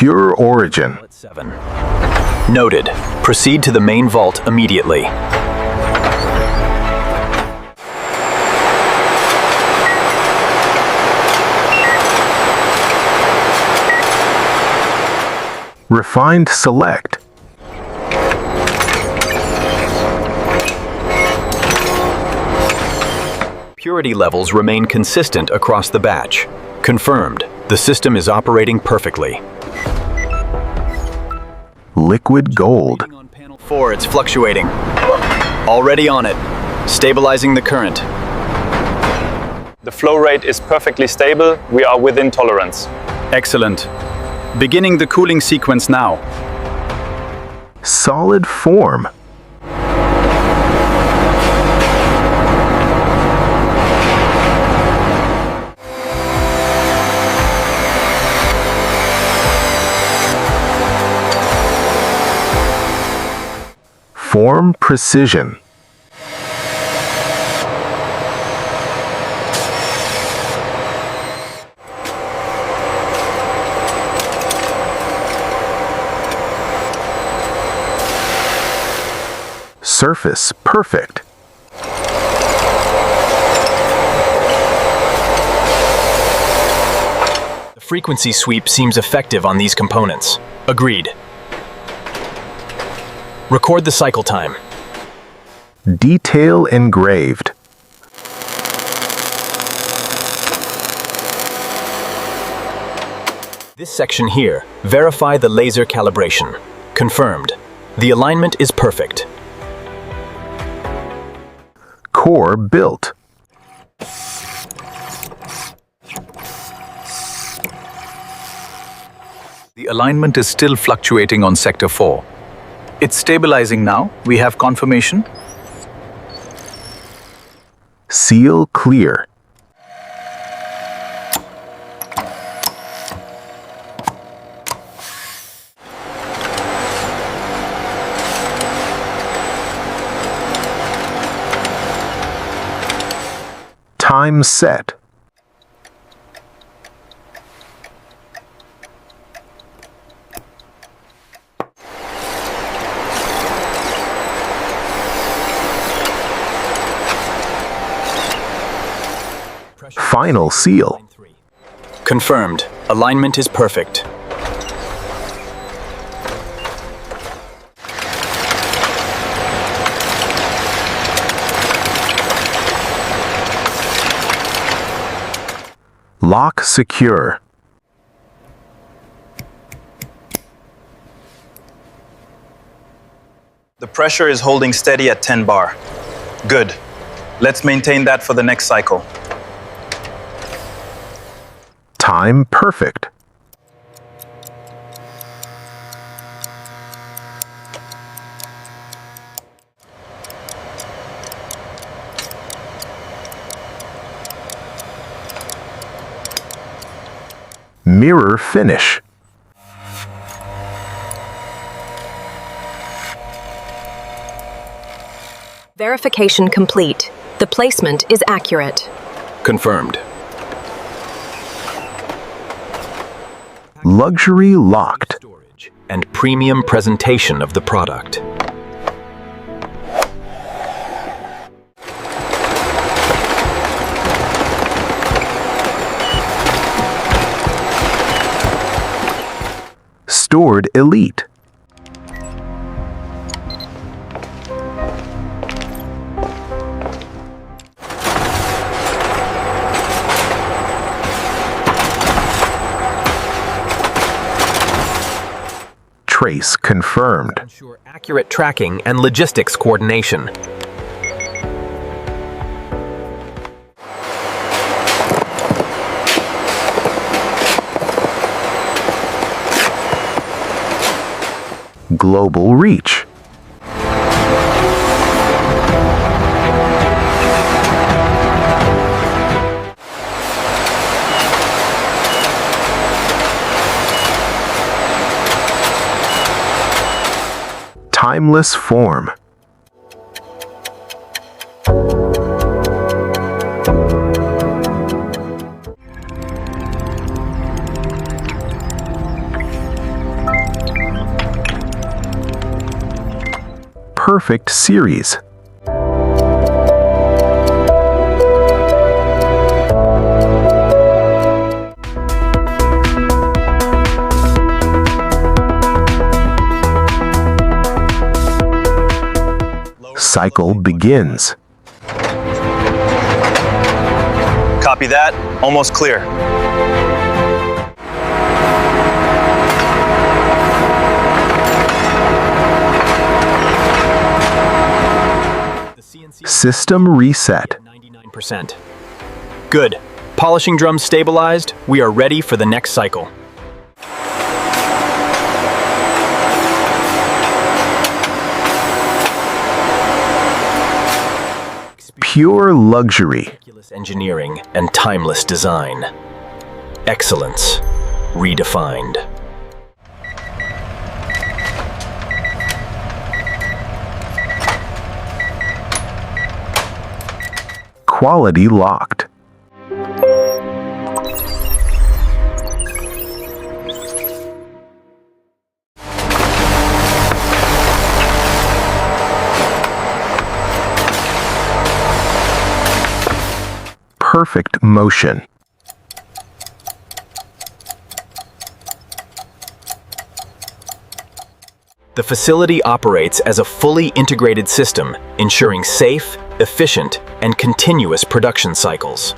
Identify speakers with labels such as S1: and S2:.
S1: Pure origin.
S2: 7. Noted. Proceed to the main vault immediately.
S1: Refined select.
S2: Purity levels remain consistent across the batch. Confirmed. The system is operating perfectly.
S1: Liquid gold.
S2: On panel 4, it's fluctuating. Already on it. Stabilizing the current.
S3: The flow rate is perfectly stable. We are within tolerance.
S2: Excellent. Beginning the cooling sequence now.
S1: Solid form. Form precision. Surface perfect.
S2: The frequency sweep seems effective on these components. Agreed. Record the cycle time.
S1: Detail engraved.
S2: This section here, verify the laser calibration. Confirmed. The alignment is perfect.
S1: Core built.
S4: The alignment is still fluctuating on Sector 4. It's stabilizing now. We have confirmation.
S1: Seal clear. Time set. Final seal.
S2: Confirmed. Alignment is perfect.
S1: Lock secure.
S3: The pressure is holding steady at 10 bar. Good. Let's maintain that for the next cycle.
S1: Time perfect. Mirror finish.
S5: Verification complete. The placement is accurate.
S2: Confirmed.
S1: Luxury locked.
S2: Storage and premium presentation of the product.
S1: Stored elite. Trace confirmed.
S2: Ensure accurate tracking and logistics coordination.
S1: Global reach. Timeless form. perfect series. Cycle begins.
S3: Copy that. Almost clear.
S1: System reset.
S2: 99%. Good. Polishing drums stabilized. We are ready for the next cycle.
S1: Pure luxury.
S2: Meticulous engineering and timeless design. Excellence redefined.
S1: Quality locked. Perfect motion.
S2: The facility operates as a fully integrated system, ensuring safe, efficient, and continuous production cycles.